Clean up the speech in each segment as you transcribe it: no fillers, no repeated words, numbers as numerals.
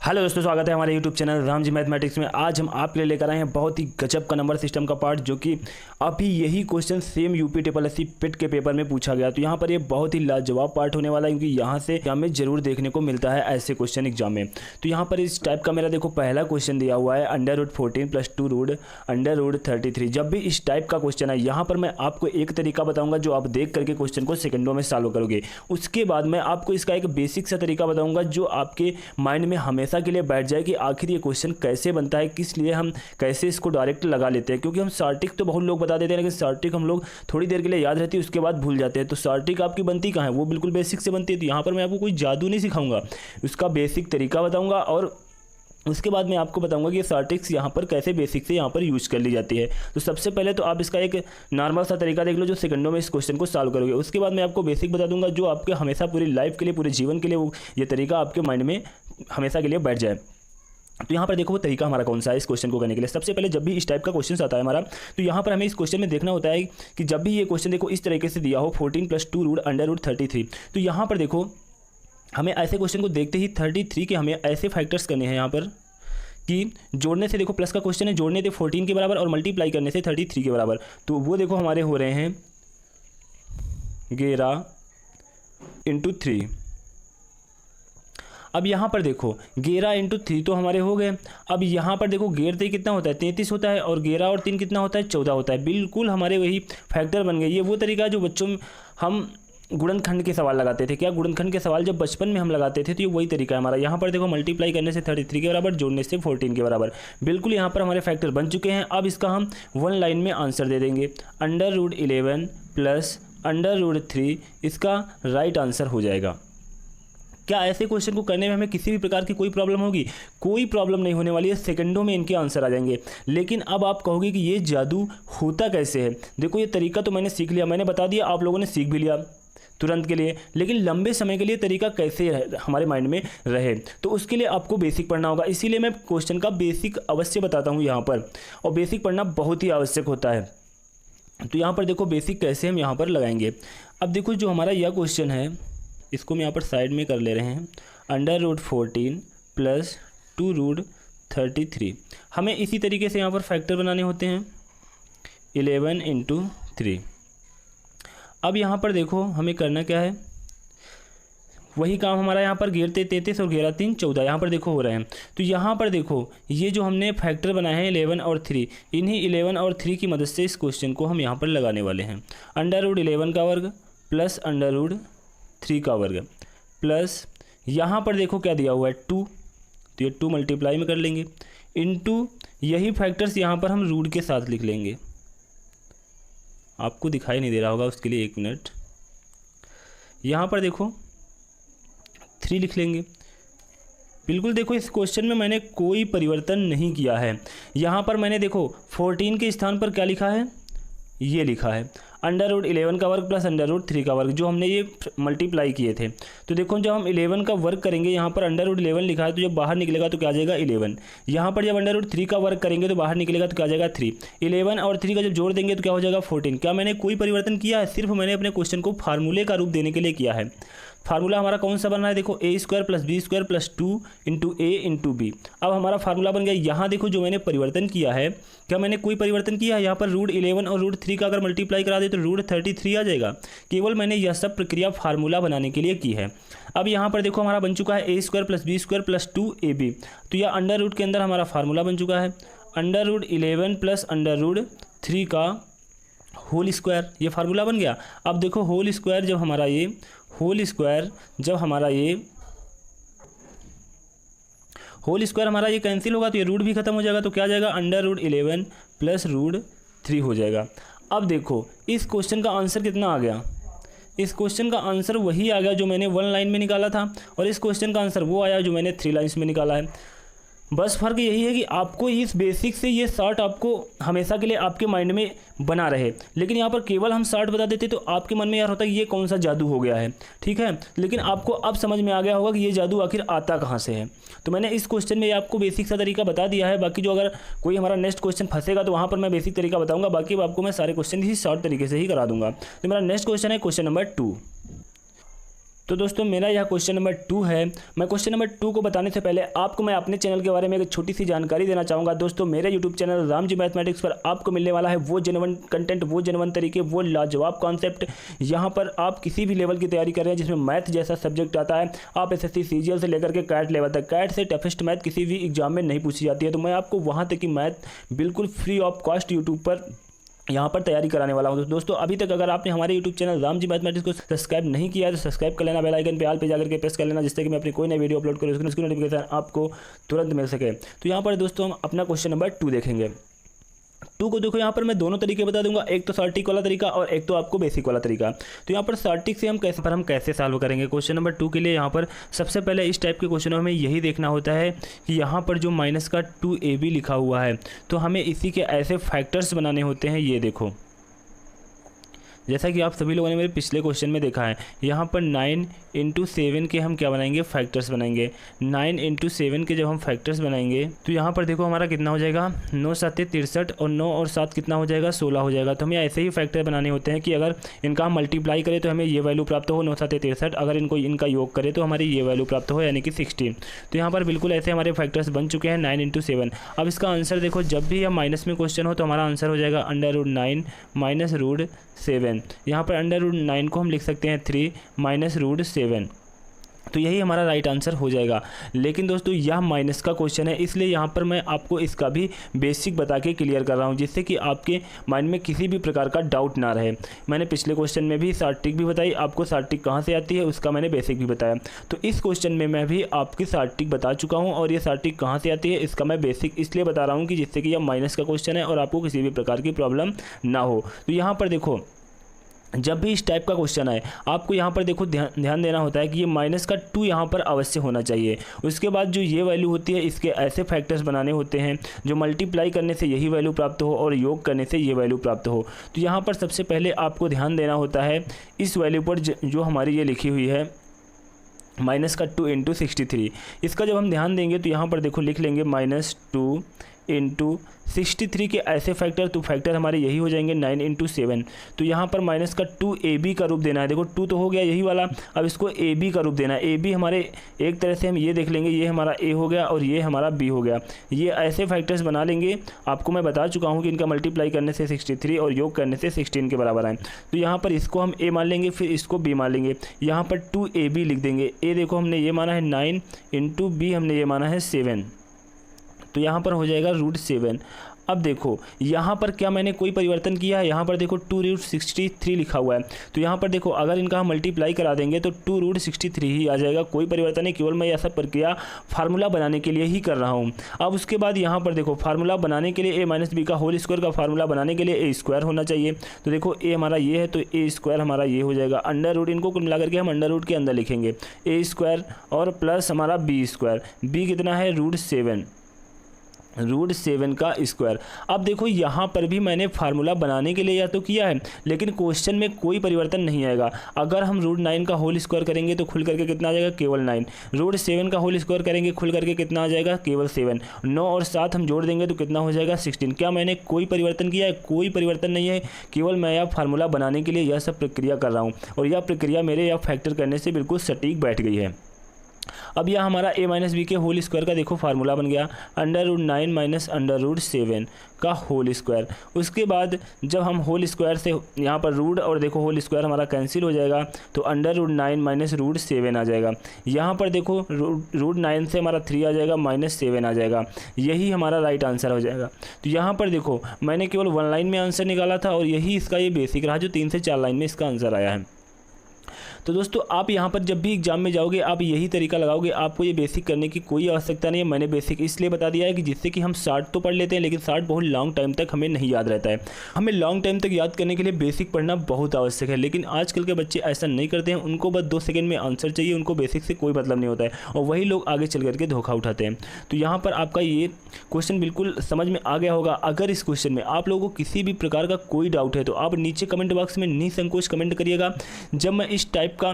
Hello दोस्तों, स्वागत है हमारे YouTube channel Ram ji mathematics में। आज हम आपके लिए लेकर आए हैं बहुत ही गजब का नंबर सिस्टम का पार्ट, जो कि अभी यही question same UP triple SC PET के पेपर में पूछा गया। तो यहाँ पर ये बहुत ही लाजवाब पार्ट होने वाला है, क्योंकि यहाँ से हमें जरूर देखने को मिलता है ऐसे क्वेश्चन एग्जाम में। तो यहाँ पर इस टाइप का मेरा देखो पहला क्वेश्चन दिया हुआ है, √14 + 2 √33। जब भी इस टाइप का क्वेश्चन है, यहाँ पर मैं आपको एक तरीका बताऊँगा जो आप देख करके क्वेश्चन को सेकंडों में सॉल्व करोगे। उसके बाद मैं आपको इसका एक बेसिक सा तरीका बताऊँगा जो आपके माइंड में हमेशा के लिए बैठ जाए कि आखिर ये क्वेश्चन कैसे बनता है, किस लिए हम कैसे इसको डायरेक्ट लगा लेते हैं। क्योंकि हम शॉर्टिक तो बहुत लोग बता देते हैं, लेकिन शॉर्टिक हम लोग थोड़ी देर के लिए याद रहती है, उसके बाद भूल जाते हैं। तो शॉर्टिक आपकी बनती कहाँ है, वो बिल्कुल बेसिक से बनती है। तो यहाँ पर मैं आपको कोई जादू नहीं सिखाऊंगा, उसका बेसिक तरीका बताऊँगा और उसके बाद मैं आपको बताऊंगा कि शॉर्टिक्स यहाँ पर कैसे बेसिक से यहाँ पर यूज कर ली जाती है। तो सबसे पहले तो आप इसका एक नॉर्मल सा तरीका देख लो जो सेकंडों में इस क्वेश्चन को सॉल्व करोगे। उसके बाद मैं आपको बेसिक बता दूंगा जो आपके हमेशा पूरी लाइफ के लिए, पूरे जीवन के लिए वो ये तरीका आपके माइंड में हमेशा के लिए बैठ जाए। तो यहाँ पर देखो वो तरीका हमारा कौन सा है इस क्वेश्चन को करने के लिए। सबसे पहले जब भी इस टाइप का क्वेश्चन आता है हमारा, तो यहाँ पर हमें इस क्वेश्चन में देखना होता है कि जब भी ये क्वेश्चन देखो इस तरीके से दिया हो 14 + 2 √33। तो यहाँ पर देखो हमें ऐसे क्वेश्चन को देखते ही 33 के हमें ऐसे फैक्टर्स करने हैं यहाँ पर कि जोड़ने से, देखो प्लस का क्वेश्चन है, जोड़ने से 14 के बराबर और मल्टीप्लाई करने से 33 के बराबर। तो वो देखो हमारे हो रहे हैं 11 × 3। अब यहाँ पर देखो 11 × 3 तो हमारे हो गए। अब यहाँ पर देखो 11 कितना होता है, 33 होता है, और 11 और 3 कितना होता है, 14 होता है। बिल्कुल हमारे वही फैक्टर बन गए। ये वो तरीका जो बच्चों में हम गुणनखंड के सवाल लगाते थे। क्या गुणनखंड के सवाल जब बचपन में हम लगाते थे, तो ये वही तरीका है हमारा। यहाँ पर देखो मल्टीप्लाई करने से 33 के बराबर, जोड़ने से 14 के बराबर। बिल्कुल यहाँ पर हमारे फैक्टर बन चुके हैं। अब इसका हम वन लाइन में आंसर दे देंगे। √11 + √3 इसका राइट आंसर हो जाएगा। क्या ऐसे क्वेश्चन को करने में हमें किसी भी प्रकार की कोई प्रॉब्लम होगी? कोई प्रॉब्लम नहीं होने वाली है, सेकंडों में इनके आंसर आ जाएंगे। लेकिन अब आप कहोगे कि ये जादू होता कैसे है। देखो ये तरीका तो मैंने सीख लिया, मैंने बता दिया, आप लोगों ने सीख भी लिया तुरंत के लिए, लेकिन लंबे समय के लिए तरीका कैसे हमारे माइंड में रहे, तो उसके लिए आपको बेसिक पढ़ना होगा। इसीलिए मैं क्वेश्चन का बेसिक अवश्य बताता हूँ यहाँ पर, और बेसिक पढ़ना बहुत ही आवश्यक होता है। तो यहाँ पर देखो बेसिक कैसे हम यहाँ पर लगाएंगे। अब देखो जो हमारा यह क्वेश्चन है, इसको हम यहाँ पर साइड में कर ले रहे हैं। √14 + 2 √33। हमें इसी तरीके से यहाँ पर फैक्टर बनाने होते हैं, 11 × 3। अब यहाँ पर देखो हमें करना क्या है, वही काम हमारा यहाँ पर 33 और 11 3 14 यहाँ पर देखो हो रहे हैं। तो यहाँ पर देखो ये जो हमने फैक्टर बनाए हैं 11 और 3, इन्हीं 11 और 3 की मदद से इस क्वेश्चन को हम यहाँ पर लगाने वाले हैं। √11 का वर्ग + √3 का वर्ग प्लस यहाँ पर देखो क्या दिया हुआ है 2, तो ये 2 मल्टीप्लाई में कर लेंगे, इनटू यही फैक्टर्स यहाँ पर हम रूट के साथ लिख लेंगे। आपको दिखाई नहीं दे रहा होगा, उसके लिए 1 मिनट। यहाँ पर देखो 3 लिख लेंगे। बिल्कुल देखो इस क्वेश्चन में मैंने कोई परिवर्तन नहीं किया है। यहाँ पर मैंने देखो 14 के स्थान पर क्या लिखा है, ये लिखा है √11 का वर्ग + √3 का वर्ग, जो हमने ये मल्टीप्लाई किए थे। तो देखो जब हम 11 का वर्ग करेंगे, यहाँ पर √11 लिखा है, तो जब बाहर निकलेगा तो क्या आ जाएगा 11। यहाँ पर जब √3 का वर्ग करेंगे तो बाहर निकलेगा तो क्या आ जाएगा 3। 11 और 3 का जब जोड़ देंगे तो क्या हो जाएगा 14। क्या मैंने कोई परिवर्तन किया है? सिर्फ मैंने अपने क्वेश्चन को फार्मूले का रूप देने के लिए किया है। फार्मूला हमारा कौन सा बना है, देखो a² + b² + 2 × a × b। अब हमारा फार्मूला बन गया। यहाँ देखो जो मैंने परिवर्तन किया है, क्या मैंने कोई परिवर्तन किया है? यहाँ पर √11 और √3 का अगर मल्टीप्लाई करा दे तो √33 आ जाएगा। केवल मैंने यह सब प्रक्रिया फार्मूला बनाने के लिए की है। अब यहाँ पर देखो हमारा बन चुका है a² + b² + 2ab। तो यह अंडर रूट के अंदर हमारा फार्मूला बन चुका है, √11 + √3 का होल स्क्वायर, ये फार्मूला बन गया। अब देखो होल स्क्वायर जब हमारा ये होल स्क्वायर हमारा ये कैंसिल होगा तो ये रूट भी खत्म हो जाएगा। तो क्या आ जाएगा √11 + √3 हो जाएगा। अब देखो इस क्वेश्चन का आंसर कितना आ गया, इस क्वेश्चन का आंसर वही आ गया जो मैंने 1 लाइन में निकाला था, और इस क्वेश्चन का आंसर वो आया जो मैंने 3 लाइन्स में निकाला है। बस फ़र्क यही है कि आपको इस बेसिक से ये शॉर्ट आपको हमेशा के लिए आपके माइंड में बना रहे। लेकिन यहाँ पर केवल हम शॉर्ट बता देते तो आपके मन में यार होता है कि ये कौन सा जादू हो गया है, ठीक है। लेकिन आपको अब समझ में आ गया होगा कि ये जादू आखिर आता कहाँ से है। तो मैंने इस क्वेश्चन में आपको बेसिक सा तरीका बता दिया है। बाकी जो अगर कोई हमारा नेक्स्ट क्वेश्चन फंसेगा तो वहाँ पर मैं बेसिक तरीका बताऊँगा। बाकी आपको मैं सारे क्वेश्चन इसी शॉर्ट तरीके से ही करा दूँगा। तो मेरा नेक्स्ट क्वेश्चन है क्वेश्चन नंबर 2। तो दोस्तों मेरा यह क्वेश्चन नंबर 2 है। मैं क्वेश्चन नंबर 2 को बताने से पहले आपको मैं अपने चैनल के बारे में एक छोटी सी जानकारी देना चाहूँगा। दोस्तों मेरे YouTube channel Ram ji mathematics पर आपको मिलने वाला है वो जेन्युइन कंटेंट, वो जेन्युइन तरीके, वो लाजवाब कॉन्सेप्ट। यहाँ पर आप किसी भी लेवल की तैयारी कर रहे हैं जिसमें मैथ जैसा सब्जेक्ट आता है, आप SSC CGL से लेकर के कैट लेवल तक, कैट से टफेस्ट मैथ किसी भी एग्जाम में नहीं पूछी जाती है, तो मैं आपको वहाँ तक की मैथ बिल्कुल फ्री ऑफ कॉस्ट यूट्यूब पर यहाँ पर तैयारी कराने वाला हूँ। दोस्तों अभी तक अगर आपने हमारे YouTube channel Ram ji mathematics को सब्सक्राइब नहीं किया है तो सब्सक्राइब कर लेना, बेल आइकन पे ऑल पे जाकर के प्रेस कर लेना, जिससे कि मैं अपनी कोई नई वीडियो अपलोड करूँ उसकी नोटिफिकेशन आपको तुरंत मिल सके। तो यहाँ पर दोस्तों हम अपना क्वेश्चन नंबर 2 देखेंगे। 2 को देखो यहाँ पर मैं दोनों तरीके बता दूंगा, एक तो शॉर्टिक वाला तरीका और एक तो आपको बेसिक वाला तरीका। तो यहाँ पर शॉर्टिक से हम कैसे सॉल्व करेंगे क्वेश्चन नंबर 2 के लिए। यहाँ पर सबसे पहले इस टाइप के क्वेश्चनों में यही देखना होता है कि यहाँ पर जो माइनस का 2ab लिखा हुआ है तो हमें इसी के ऐसे फैक्टर्स बनाने होते हैं। ये देखो जैसा कि आप सभी लोगों ने मेरे पिछले क्वेश्चन में देखा है, यहाँ पर 9 × 7 के हम क्या बनाएंगे, फैक्टर्स बनाएंगे। 9 × 7 के जब हम फैक्टर्स बनाएंगे तो यहाँ पर देखो हमारा कितना हो जाएगा, 9 × 7 = 63 और 9 और 7 कितना हो जाएगा, 16 हो जाएगा। तो हमें ऐसे ही फैक्टर बनाने होते हैं कि अगर इनका हम मल्टीप्लाई करें तो हमें ये वैल्यू प्राप्त हो, 9 × 7 = 63, अगर इनका योग करें तो हमारी ये वैल्यू प्राप्त हो यानी कि 16। तो यहाँ पर बिल्कुल ऐसे हमारे फैक्टर्स बन चुके हैं 9 × 7। अब इसका आंसर देखो, जब भी हम माइनस में क्वेश्चन हो तो हमारा आंसर हो जाएगा √9 - √7। यहाँ पर √9 को हम लिख सकते हैं 3 - √7, तो यही हमारा राइट आंसर हो जाएगा। लेकिन दोस्तों यह माइनस का क्वेश्चन है, इसलिए यहाँ पर मैं आपको इसका भी बेसिक बता के क्लियर कर रहा हूँ, जिससे कि आपके माइंड में किसी भी प्रकार का डाउट ना रहे। मैंने पिछले क्वेश्चन में भी शॉर्ट ट्रिक भी बताई, आपको शॉर्ट ट्रिक कहाँ से आती है उसका मैंने बेसिक भी बताया। तो इस क्वेश्चन में मैं भी आपकी शॉर्ट ट्रिक बता चुका हूँ, और ये शॉर्ट ट्रिक कहाँ से आती है इसका मैं बेसिक इसलिए बता रहा हूँ कि जिससे कि यह माइनस का क्वेश्चन है और आपको किसी भी प्रकार की प्रॉब्लम ना हो। तो यहाँ पर देखो, जब भी इस टाइप का क्वेश्चन आए आपको यहाँ पर देखो ध्यान देना होता है कि ये माइनस का 2 यहाँ पर अवश्य होना चाहिए। उसके बाद जो ये वैल्यू होती है इसके ऐसे फैक्टर्स बनाने होते हैं जो मल्टीप्लाई करने से यही वैल्यू प्राप्त हो और योग करने से ये वैल्यू प्राप्त हो। तो यहाँ पर सबसे पहले आपको ध्यान देना होता है इस वैल्यू पर जो हमारी ये लिखी हुई है माइनस का 2 × 63। इसका जब हम ध्यान देंगे तो यहाँ पर देखो लिख लेंगे -2 × 63 के ऐसे फैक्टर, तो फैक्टर हमारे यही हो जाएंगे 9 × 7। तो यहाँ पर माइनस का 2ab का रूप देना है। देखो 2 तो हो गया यही वाला, अब इसको ab का रूप देना है। ab हमारे एक तरह से हम ये देख लेंगे, ये हमारा a हो गया और ये हमारा b हो गया। ये ऐसे फैक्टर्स बना लेंगे। आपको मैं बता चुका हूँ कि इनका मल्टीप्लाई करने से 63 और योग करने से 16 के बराबर आए। तो यहाँ पर इसको हम a मान लेंगे, फिर इसको b मान लेंगे। यहाँ पर 2ab लिख देंगे। a देखो हमने ये माना है 9 × b हमने ये माना है 7, तो यहाँ पर हो जाएगा √7। अब देखो यहाँ पर क्या मैंने कोई परिवर्तन किया है, यहाँ पर देखो 2√63 लिखा हुआ है। तो यहाँ पर देखो अगर इनका हम मल्टीप्लाई करा देंगे तो 2√63 ही आ जाएगा, कोई परिवर्तन नहीं। केवल मैं यह सब प्रक्रिया फार्मूला बनाने के लिए ही कर रहा हूँ। अब उसके बाद यहाँ पर देखो फार्मूला बनाने के लिए a - b का होल स्क्वायर का फार्मूला बनाने के लिए a² होना चाहिए। तो देखो a हमारा ये है तो a² हमारा ये हो जाएगा। अंडर रूट इनको कुल मिला करके हम अंडर रूट के अंदर लिखेंगे a² और प्लस हमारा b²। b कितना है √7 का स्क्वायर। अब देखो यहाँ पर भी मैंने फार्मूला बनाने के लिए या तो किया है, लेकिन क्वेश्चन में कोई परिवर्तन नहीं आएगा। अगर हम √9 का होल स्क्वायर करेंगे तो खुल करके कितना आ जाएगा, केवल 9। √7 का होल स्क्वायर करेंगे खुल करके कितना आ जाएगा, केवल 7। 9 और 7 हम जोड़ देंगे तो कितना हो जाएगा, 16। क्या मैंने कोई परिवर्तन किया है, कोई परिवर्तन नहीं है। केवल मैं यह फार्मूला बनाने के लिए यह सब प्रक्रिया कर रहा हूँ, और यह प्रक्रिया मेरे यह फैक्टर करने से बिल्कुल सटीक बैठ गई है। अब यह हमारा a - b के होल स्क्वायर का देखो फार्मूला बन गया, √9 - √7 का होल स्क्वायर। उसके बाद जब हम होल स्क्वायर से यहाँ पर रूट और देखो होल स्क्वायर हमारा कैंसिल हो जाएगा, तो √9 - √7 आ जाएगा। यहाँ पर देखो √9 से हमारा 3 आ जाएगा, -7 आ जाएगा। यही हमारा राइट आंसर हो जाएगा। तो यहाँ पर देखो मैंने केवल 1 लाइन में आंसर निकाला था, और यही इसका ये बेसिक रहा जो 3 से 4 लाइन में इसका आंसर आया है। तो दोस्तों आप यहाँ पर जब भी एग्जाम में जाओगे आप यही तरीका लगाओगे, आपको ये बेसिक करने की कोई आवश्यकता नहीं है। मैंने बेसिक इसलिए बता दिया है कि जिससे कि हम शॉर्ट तो पढ़ लेते हैं, लेकिन शॉर्ट बहुत लॉन्ग टाइम तक हमें नहीं याद रहता है। हमें लॉन्ग टाइम तक याद करने के लिए बेसिक पढ़ना बहुत आवश्यक है, लेकिन आजकल के बच्चे ऐसा नहीं करते हैं। उनको बस 2 सेकंड में आंसर चाहिए, उनको बेसिक से कोई मतलब नहीं होता है, और वही लोग आगे चल करके धोखा उठाते हैं। तो यहाँ पर आपका ये क्वेश्चन बिल्कुल समझ में आ गया होगा। अगर इस क्वेश्चन में आप लोगों को किसी भी प्रकार का कोई डाउट है तो आप नीचे कमेंट बॉक्स में निसंकोच कमेंट करिएगा। जब मैं इस टाइप का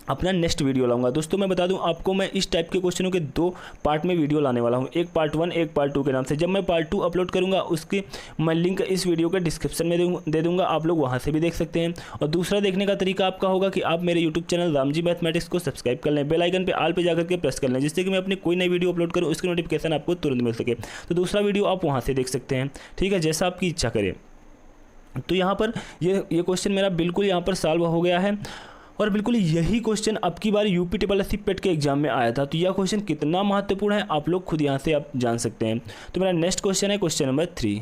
अपना नेक्स्ट वीडियो लाऊंगा। दोस्तों मैं बता दूं आपको, मैं इस टाइप के क्वेश्चनों के 2 पार्ट में वीडियो लाने वाला हूं, एक पार्ट 1 एक पार्ट 2 के नाम से। जब मैं पार्ट 2 अपलोड करूंगा उसकी मैं लिंक इस वीडियो के डिस्क्रिप्शन में दे दूंगा, आप लोग वहां से भी देख सकते हैं। और दूसरा देखने का तरीका आपका होगा कि आप मेरे यूट्यूब चैनल रामजी मैथमेटिक्स को सब्सक्राइब कर लें, बेल आइकन पे ऑल पे जाकर के प्रेस कर लें, जिससे कि मैं अपनी कोई नई वीडियो अपलोड करूँ उसकी नोटिफिकेशन आपको तुरंत मिल सके। तो दूसरा वीडियो आप वहाँ से देख सकते हैं, ठीक है, जैसा आपकी इच्छा करें। तो यहाँ पर ये क्वेश्चन मेरा बिल्कुल यहाँ पर सॉल्व हो गया है, और बिल्कुल यही क्वेश्चन अब की बार यूपी SSC पेट के एग्जाम में आया था। तो यह क्वेश्चन कितना महत्वपूर्ण है आप लोग खुद यहाँ से आप जान सकते हैं। तो मेरा नेक्स्ट क्वेश्चन है क्वेश्चन नंबर 3।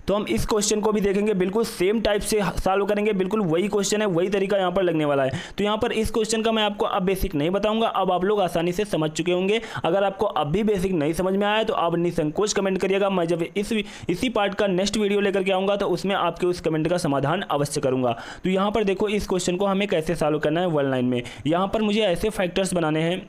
तो हम इस क्वेश्चन को भी देखेंगे, बिल्कुल सेम टाइप से सॉल्व करेंगे, बिल्कुल वही क्वेश्चन है, वही तरीका यहाँ पर लगने वाला है। तो यहाँ पर इस क्वेश्चन का मैं आपको अब बेसिक नहीं बताऊंगा, अब आप लोग आसानी से समझ चुके होंगे। अगर आपको अब भी बेसिक नहीं समझ में आया तो आप निसंकोच कमेंट करिएगा, मैं जब इसी पार्ट का नेक्स्ट वीडियो लेकर के आऊँगा तो उसमें आपके उस कमेंट का समाधान अवश्य करूँगा। तो यहाँ पर देखो इस क्वेश्चन को हमें कैसे सॉल्व करना है 1 लाइन में। यहाँ पर मुझे ऐसे फैक्टर्स बनाने हैं,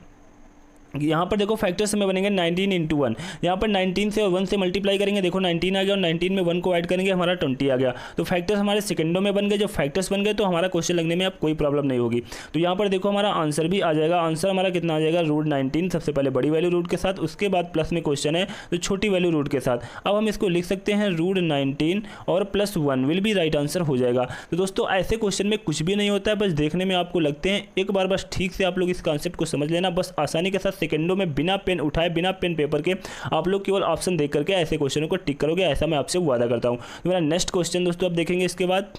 यहाँ पर देखो फैक्टर्स में बनेंगे 19 × 1। यहाँ पर 19 से और 1 से मल्टीप्लाई करेंगे, देखो 19 आ गया और 19 में 1 को ऐड करेंगे, हमारा 20 आ गया। तो फैक्टर्स हमारे सेकंडों में बन गए। जब फैक्टर्स बन गए तो हमारा क्वेश्चन लगने में अब कोई प्रॉब्लम नहीं होगी। तो यहाँ पर देखो हमारा आंसर भी आ जाएगा। आंसर हमारा कितना आ जाएगा, √19 सबसे पहले बड़ी वैल्यू रूट के साथ, उसके बाद प्लस में क्वेश्चन है तो छोटी वैल्यू रूट के साथ। अब हम इसको लिख सकते हैं √19 और +1 विल बी राइट आंसर हो जाएगा। तो दोस्तों ऐसे क्वेश्चन में कुछ भी नहीं होता है, बस देखने में आपको लगते हैं। एक बार बस ठीक से आप लोग इस कॉन्सेप्ट को समझ लेना, बस आसानी के साथ सेकंडों में बिना पेन उठाए, बिना पेन पेपर के आप लोग केवल ऑप्शन देख करके ऐसे क्वेश्चनों को टिक करोगे, ऐसा मैं आपसे वादा करता हूं। तो मेरा नेक्स्ट क्वेश्चन दोस्तों अब देखेंगे इसके बाद।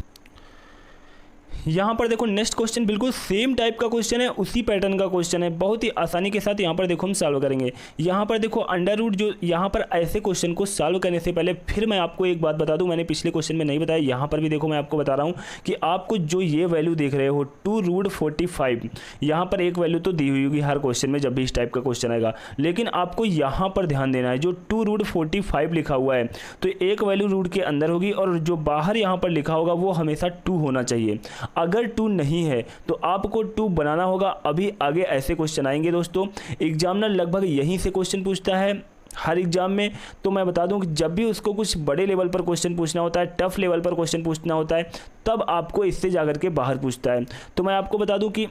यहाँ पर देखो नेक्स्ट क्वेश्चन बिल्कुल सेम टाइप का क्वेश्चन है, उसी पैटर्न का क्वेश्चन है, बहुत ही आसानी के साथ यहाँ पर देखो हम सॉल्व करेंगे। यहाँ पर देखो अंडर रूट, जो यहाँ पर ऐसे क्वेश्चन को सॉल्व करने से पहले फिर मैं आपको एक बात बता दूँ, मैंने पिछले क्वेश्चन में नहीं बताया, यहाँ पर भी देखो मैं आपको बता रहा हूँ कि आपको जो ये वैल्यू देख रहे हो 2√45, यहाँ पर एक वैल्यू तो दी हुई होगी हर क्वेश्चन में जब भी इस टाइप का क्वेश्चन आएगा, लेकिन आपको यहाँ पर ध्यान देना है जो 2√45 लिखा हुआ है तो एक वैल्यू रूट के अंदर होगी और जो बाहर यहाँ पर लिखा होगा वो हमेशा 2 होना चाहिए। अगर 2 नहीं है तो आपको 2 बनाना होगा। अभी आगे ऐसे क्वेश्चन आएंगे दोस्तों, एग्जामिनर लगभग यहीं से क्वेश्चन पूछता है हर एग्जाम में। तो मैं बता दूं कि जब भी उसको कुछ बड़े लेवल पर क्वेश्चन पूछना होता है, टफ लेवल पर क्वेश्चन पूछना होता है, तब आपको इससे जाकर के बाहर पूछता है। तो मैं आपको बता दूं कि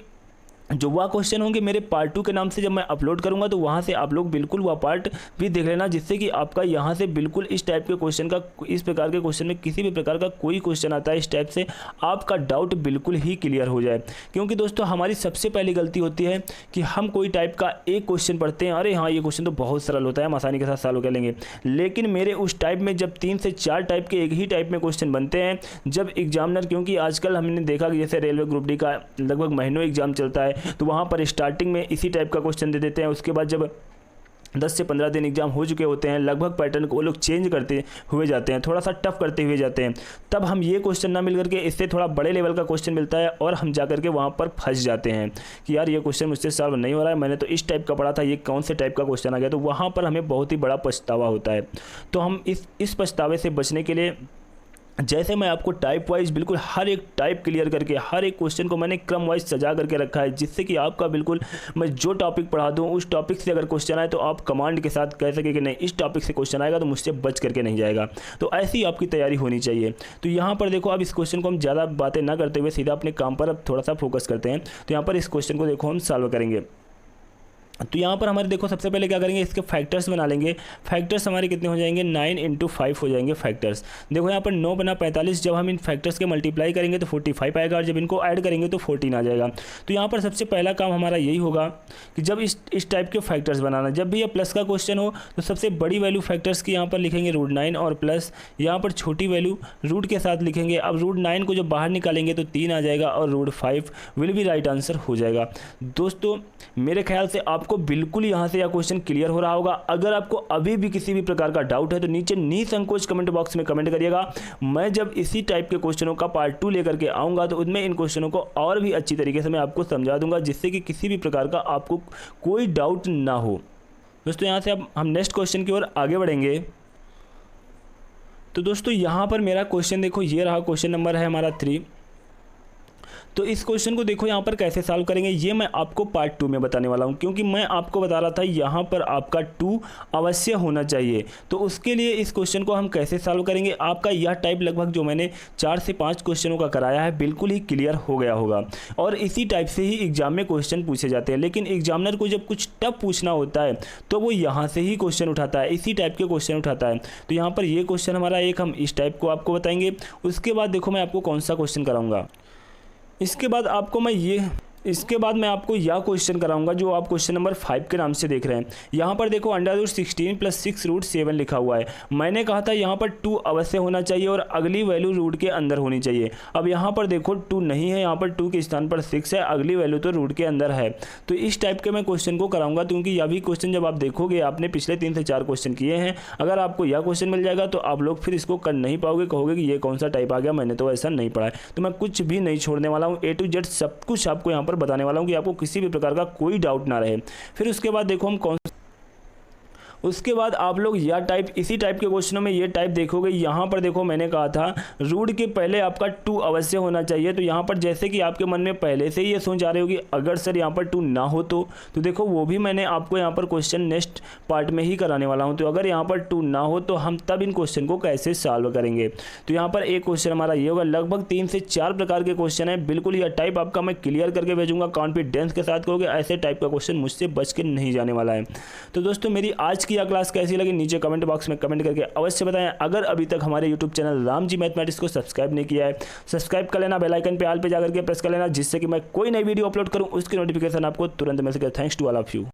जो वह क्वेश्चन होंगे मेरे पार्ट 2 के नाम से जब मैं अपलोड करूंगा तो वहां से आप लोग बिल्कुल वह पार्ट भी देख लेना, जिससे कि आपका यहां से बिल्कुल इस टाइप के क्वेश्चन का, इस प्रकार के क्वेश्चन में किसी भी प्रकार का कोई क्वेश्चन आता है इस टाइप से, आपका डाउट बिल्कुल ही क्लियर हो जाए। क्योंकि दोस्तों हमारी सबसे पहली गलती होती है कि हम कोई टाइप का एक क्वेश्चन पढ़ते हैं, अरे हाँ ये क्वेश्चन तो बहुत सरल होता है, हम आसानी के साथ सॉल्व कर लेंगे। लेकिन मेरे उस टाइप में जब 3 से 4 टाइप के एक ही टाइप में क्वेश्चन बनते हैं, जब एग्जामिनर, क्योंकि आजकल हमने देखा कि जैसे रेलवे ग्रुप डी का लगभग महीनों एग्जाम चलता है, तो वहाँ पर स्टार्टिंग में इसी टाइप का क्वेश्चन दे देते हैं। उसके बाद जब 10 से 15 दिन एग्जाम हो चुके होते हैं, लगभग पैटर्न को वो लोग चेंज करते हुए जाते हैं, थोड़ा सा टफ करते हुए जाते हैं, तब हम ये क्वेश्चन ना मिल करके इससे थोड़ा बड़े लेवल का क्वेश्चन मिलता है और हम जा करके वहाँ पर फंस जाते हैं कि यार ये क्वेश्चन मुझसे सॉल्व नहीं हो रहा है, मैंने तो इस टाइप का पढ़ा था, ये कौन से टाइप का क्वेश्चन आ गया। तो वहाँ पर हमें बहुत ही बड़ा पछतावा होता है। तो हम इस पछतावे से बचने के लिए, जैसे मैं आपको टाइप वाइज बिल्कुल हर एक टाइप क्लियर करके हर एक क्वेश्चन को मैंने क्रम वाइज सजा करके रखा है, जिससे कि आपका बिल्कुल मैं जो टॉपिक पढ़ा दूं उस टॉपिक से अगर क्वेश्चन आए तो आप कमांड के साथ कह सके कि नहीं इस टॉपिक से क्वेश्चन आएगा तो मुझसे बच करके नहीं जाएगा। तो ऐसी आपकी तैयारी होनी चाहिए। तो यहाँ पर देखो अब इस क्वेश्चन को हम ज़्यादा बातें ना करते हुए सीधा अपने काम पर अब थोड़ा सा फोकस करते हैं। तो यहाँ पर इस क्वेश्चन को देखो हम सॉल्व करेंगे। तो यहाँ पर हमारे देखो सबसे पहले क्या करेंगे, इसके फैक्टर्स बना लेंगे। फैक्टर्स हमारे कितने हो जाएंगे, 9 × 5 हो जाएंगे फैक्टर्स। देखो यहाँ पर 9 बना 45, जब हम इन फैक्टर्स के मल्टीप्लाई करेंगे तो 45 आएगा और जब इनको ऐड करेंगे तो 14 आ जाएगा। तो यहाँ पर सबसे पहला काम हमारा यही होगा कि जब इस टाइप के फैक्टर्स बनाना, जब भी ये प्लस का क्वेश्चन हो तो सबसे बड़ी वैल्यू फैक्टर्स की यहाँ पर लिखेंगे √9 और प्लस यहाँ पर छोटी वैल्यू रूट के साथ लिखेंगे। अब √9 को जब बाहर निकालेंगे तो 3 आ जाएगा और √5 विल भी राइट आंसर हो जाएगा। दोस्तों मेरे ख्याल से आपको बिल्कुल यहाँ से यह क्वेश्चन क्लियर हो रहा होगा। अगर आपको अभी भी किसी भी प्रकार का डाउट है तो नीचे निसंकोच कमेंट बॉक्स में कमेंट करिएगा। मैं जब इसी टाइप के क्वेश्चनों का पार्ट 2 लेकर के आऊँगा तो उनमें इन क्वेश्चनों को और भी अच्छी तरीके से मैं आपको समझा दूंगा, जिससे कि किसी भी प्रकार का आपको कोई डाउट ना हो। दोस्तों यहाँ से अब हम नेक्स्ट क्वेश्चन की ओर आगे बढ़ेंगे। तो दोस्तों यहाँ पर मेरा क्वेश्चन देखो ये रहा, क्वेश्चन नंबर है हमारा 3। तो इस क्वेश्चन को देखो यहाँ पर कैसे सॉल्व करेंगे ये मैं आपको पार्ट 2 में बताने वाला हूँ, क्योंकि मैं आपको बता रहा था यहाँ पर आपका 2 अवश्य होना चाहिए। तो उसके लिए इस क्वेश्चन को हम कैसे सॉल्व करेंगे, आपका यह टाइप लगभग जो मैंने 4 से 5 क्वेश्चनों का कराया है बिल्कुल ही क्लियर हो गया होगा। और इसी टाइप से ही एग्जाम में क्वेश्चन पूछे जाते हैं, लेकिन एग्जामिनर को जब कुछ टफ पूछना होता है तो वो यहाँ से ही क्वेश्चन उठाता है, इसी टाइप के क्वेश्चन उठाता है। तो यहाँ पर ये क्वेश्चन हमारा एक हम इस टाइप को आपको बताएंगे। उसके बाद देखो मैं आपको कौन सा क्वेश्चन कराऊंगा, इसके बाद मैं आपको यह क्वेश्चन कराऊंगा जो आप क्वेश्चन नंबर 5 के नाम से देख रहे हैं। यहाँ पर देखो √16 + 6√7 लिखा हुआ है। मैंने कहा था यहाँ पर 2 अवश्य होना चाहिए और अगली वैल्यू रूट के अंदर होनी चाहिए। अब यहाँ पर देखो 2 नहीं है, यहाँ पर 2 के स्थान पर 6 है, अगली वैल्यू तो रूट के अंदर है। तो इस टाइप के मैं क्वेश्चन को कराऊंगा, क्योंकि यह भी क्वेश्चन जब आप देखोगे, आपने पिछले 3 से 4 क्वेश्चन किए हैं, अगर आपको यह क्वेश्चन मिल जाएगा तो आप लोग फिर इसको कर नहीं पाओगे, कहोगे कि ये कौन सा टाइप आ गया, मैंने तो ऐसा नहीं पढ़ा है। तो मैं कुछ भी नहीं छोड़ने वाला हूँ, A to Z सब कुछ आपको यहाँ पर बताने वाला हूँ कि आपको किसी भी प्रकार का कोई डाउट ना रहे। फिर उसके बाद देखो उसके बाद आप लोग यह टाइप, इसी टाइप के क्वेश्चनों में ये टाइप देखोगे। यहाँ पर देखो मैंने कहा था रूट के पहले आपका 2 अवश्य होना चाहिए। तो यहाँ पर जैसे कि आपके मन में पहले से ही ये सोच आ रहे हो कि अगर सर यहाँ पर 2 ना हो तो देखो वो भी मैंने आपको यहाँ पर क्वेश्चन नेक्स्ट पार्ट में ही कराने वाला हूँ। तो अगर यहाँ पर 2 ना हो तो हम तब इन क्वेश्चन को कैसे सॉल्व करेंगे। तो यहाँ पर एक क्वेश्चन हमारा ये होगा, लगभग 3 से 4 प्रकार के क्वेश्चन है। बिल्कुल यह टाइप आपका मैं क्लियर करके भेजूंगा, कॉन्फिडेंस के साथ कहोगे ऐसे टाइप का क्वेश्चन मुझसे बच के नहीं जाने वाला है। तो दोस्तों मेरी आज की यह क्लास कैसी लगी नीचे कमेंट बॉक्स में कमेंट करके अवश्य बताएं। अगर अभी तक हमारे YouTube channel Ram ji mathematics को सब्सक्राइब नहीं किया है, सब्सक्राइब कर लेना, बेल आइकन पे ऑल पे जाकर के प्रेस कर लेना, जिससे कि मैं कोई नई वीडियो अपलोड करूं उसकी नोटिफिकेशन आपको तुरंत मिल सके। Thanks to all of you.